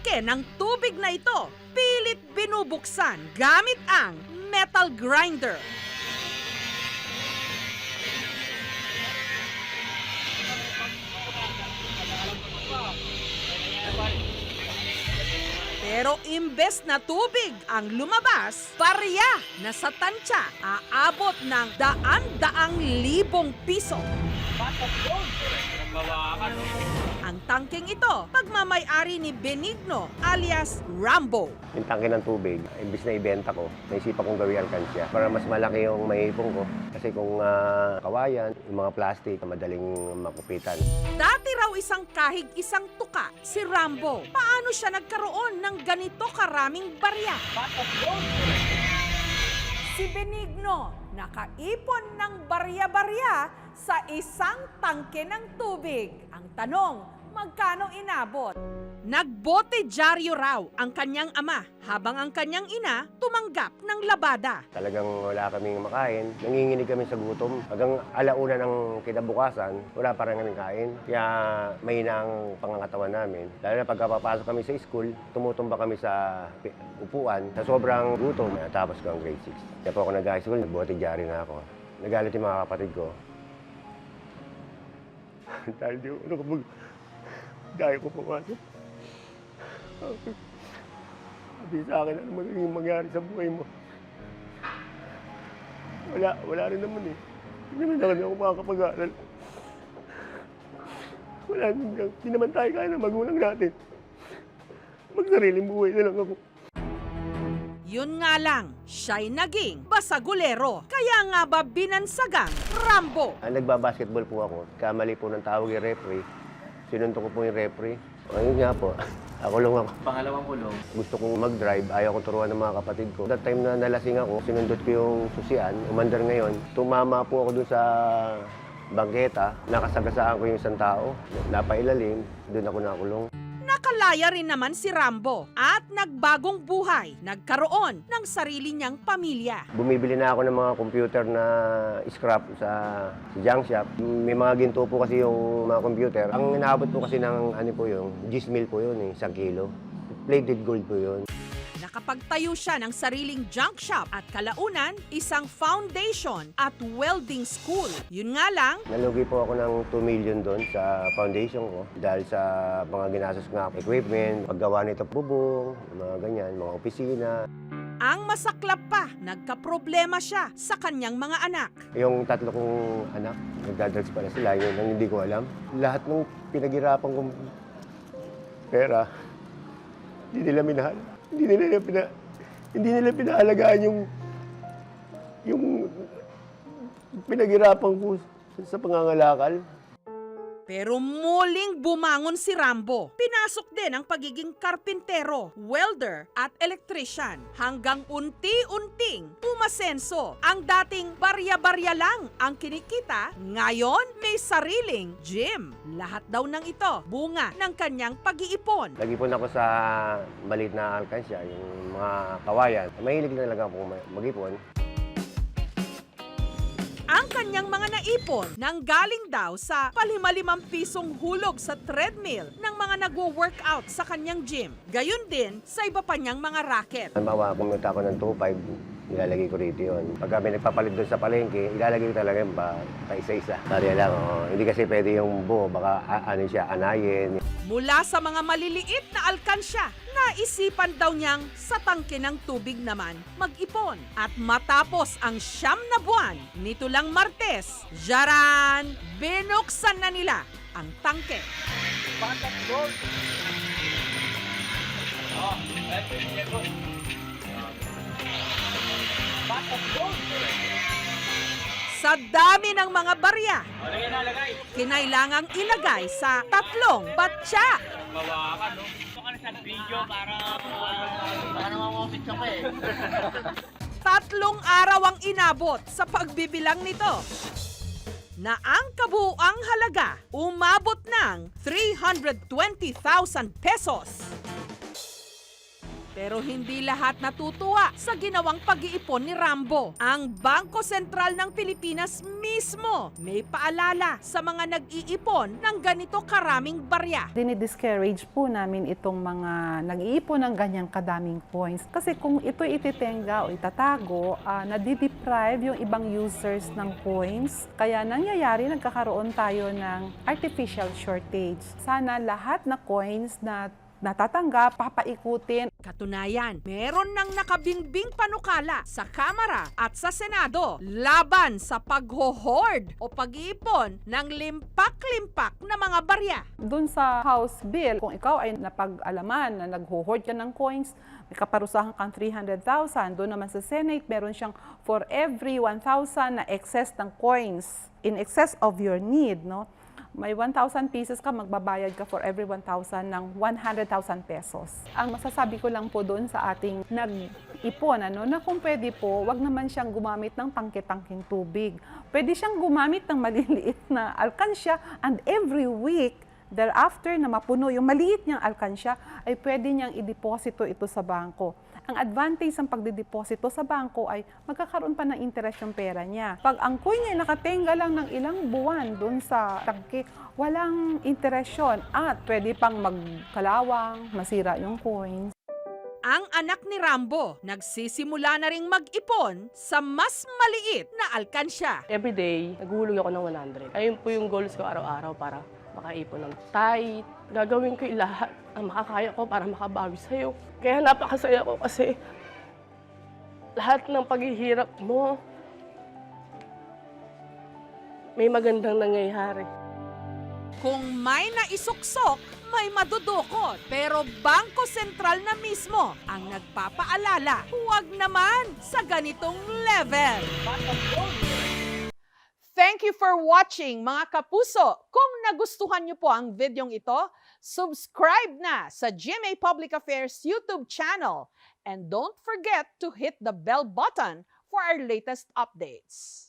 tangke ng tubig na ito, pilit binubuksan gamit ang metal grinder. Pero imbes na tubig ang lumabas, barya na sa tansya aabot ng daan-daang libong piso. Ang tangkeng ito, pagmamay-ari ni Benigno alias Rambo. Yung tangke ng tubig, imbis na ibenta ko, naisipan kong gawin alkansya para mas malaki yung maipong ko. Kasi kung kawayan, yung mga plastic, madaling makupitan. Dati raw isang kahig, isang tuka si Rambo. Paano siya nagkaroon ng ganito karaming barya? Si Benigno, nakaipon ng barya-barya sa isang tangke ng tubig. Ang tanong, magkano inabot? Nagbote dyaryo raw ang kanyang ama habang ang kanyang ina tumanggap ng labada. Talagang wala kaming makain, nanginginig kami sa gutom. Hanggang alauna ng kinabukasan, wala pa rin kaming kain. Kaya mahina ang pangangatawan namin. Lalo na pagkapapasok kami sa school, tumutumba kami sa upuan. Sa sobrang gutom, natapos ko ang grade 6. Kaya po ako nag-high school, nagbote dyaryo na ako. Nagalit yung mga kapatid ko. Dahil di ako dahil ko pumasok. Sabi sa akin, ano magiging mangyari sa buhay mo? Wala rin naman eh. Hindi naman ako makakapag-aaral. Hindi naman tayo kaya ng magulang natin. Magsariling buhay na lang ako. Yun nga lang, siya'y naging basagulero. Kaya nga ba binansagang Rambo? Nagbabasketball po ako. Kamali po ng tawag yung referee. Sinuntok ko po yung referee. Ayun nga po, nakulong ako. Pangalawang kulong. Gusto kong mag-drive, ayaw kong turuan ng mga kapatid ko. That time na nalasing ako, sinundot ko yung susian, umandar ngayon. Tumama po ako doon sa bangketa, nakasagasaan ko yung isang tao, napailalim, doon ako nakulong. Nakalaya rin naman si Rambo at nagbagong buhay. Nagkaroon ng sarili niyang pamilya. Bumibili na ako ng mga computer na scrap sa junk shop. May mga ginto po kasi yung mga computer. Ang inaabot po kasi ng ano po yung Gismil po yun, 1 kilo. Plated gold po yun. Nakapagtayo siya ng sariling junk shop at kalaunan, isang foundation at welding school. Yun nga lang, Nalugi po ako ng 2 million doon sa foundation ko dahil sa mga ginastos nga equipment, paggawa nito bubong, mga ganyan, mga opisina. ang masaklap pa, nagkaproblema siya sa kanyang mga anak. Yung 3 kong anak, nagdadrugs pala sila, yun ang hindi ko alam. Lahat ng pinaghirapan kong pera, hindi nila minahal. Hindi nila pinaalagaan yung pinaghirapan ko sa pangangalakal. Pero muling bumangon si Rambo. Pinasok din ang pagiging karpintero, welder at electrician hanggang unti-unting umasenso. Ang dating barya-barya lang ang kinikita, ngayon may sariling gym. Lahat daw ng ito bunga ng kanyang pag-iipon. Nag-ipon ako sa maliit na alkansya, yung mga kawayan. Mahilig na talaga ako mag-ipon. Ang kanyang mga naipon nanggaling daw sa ₱5 pisong hulog sa treadmill ng mga nagwo-workout sa kanyang gym. Gayon din sa iba pa niyang mga racket. Halimbawa, pumunta ako ng 2.5, ilalagay ko rito yun. Pag kami nagpapalit doon sa palengke, ilalagay ko talaga yung pa isa-isa. Tariya lang, hindi kasi pwede yung buo, baka anayin. Mula sa mga maliliit na alkansya, naisipan daw niyang sa tangke ng tubig naman mag-ipon. At matapos ang 9 na buwan, nito lang Martes, jaran, binuksan na nila ang tangke. Sa dami ng mga barya, kinailangang ilagay sa 3 batya. Bawakan, no? Gusto ka na sa video para namamapit ka pa eh. 3 araw ang inabot sa pagbibilang nito na ang kabuuang halaga umabot ng 320,000 pesos. Pero hindi lahat natutuwa sa ginawang pag-iipon ni Rambo. Ang Bangko Sentral ng Pilipinas mismo may paalala sa mga nag-iipon ng ganito karaming barya. Dinidiscourage po namin itong mga nag-iipon ng ganyang kadaming coins. Kasi kung ito ititenga o itatago, nadideprive yung ibang users ng coins. Kaya nangyayari, nagkakaroon tayo ng artificial shortage. Sana lahat na coins na natatanggap, papaikutin. Katunayan, meron nang nakabingbing panukala sa Kamara at sa Senado laban sa pagho-hoard o pag-iipon ng limpak-limpak na mga barya. Doon sa House Bill, kung ikaw ay napag-alaman na nag-hoard ka ng coins, may kaparusahan kang 300,000. Doon naman sa Senate, meron siyang for every 1,000 na excess ng coins, in excess of your need, no? May 1,000 pieces ka, magbabayad ka for every 1,000 ng 100,000 pesos. Ang masasabi ko lang po doon sa ating nag-ipon, na kung pwede po, wag naman siyang gumamit ng tangke-tangking tubig. Pwede siyang gumamit ng maliliit na alkansya, and every week, thereafter na mapuno yung maliit niyang alkansya, ay pwede niyang i-deposito ito sa bangko. Ang advantage ng pagdideposito sa bangko ay magkakaroon pa ng interest yung pera niya. Pag ang coin niya nakatenga lang ng ilang buwan doon sa tangke, walang interest yun. At pwede pang magkalawang, masira yung coins. Ang anak ni Rambo, nagsisimula na ring mag-ipon sa mas maliit na alkansya. Everyday, naghulog ako ng 100. Ayun po yung goals ko araw-araw para makaipon ng tight. Gagawin ko yung lahat ang makakaya ko para makabawi sa'yo. Kaya napakasaya ko kasi lahat ng paghihirap mo, may magandang nangyayari. Kung may naisuksok, may madudukot. Pero Bangko Sentral na mismo ang nagpapaalala, huwag naman sa ganitong level. Thank you for watching, mga kapuso. Kung nagustuhan niyo po ang videong ito, subscribe na sa GMA Public Affairs YouTube channel. And don't forget to hit the bell button for our latest updates.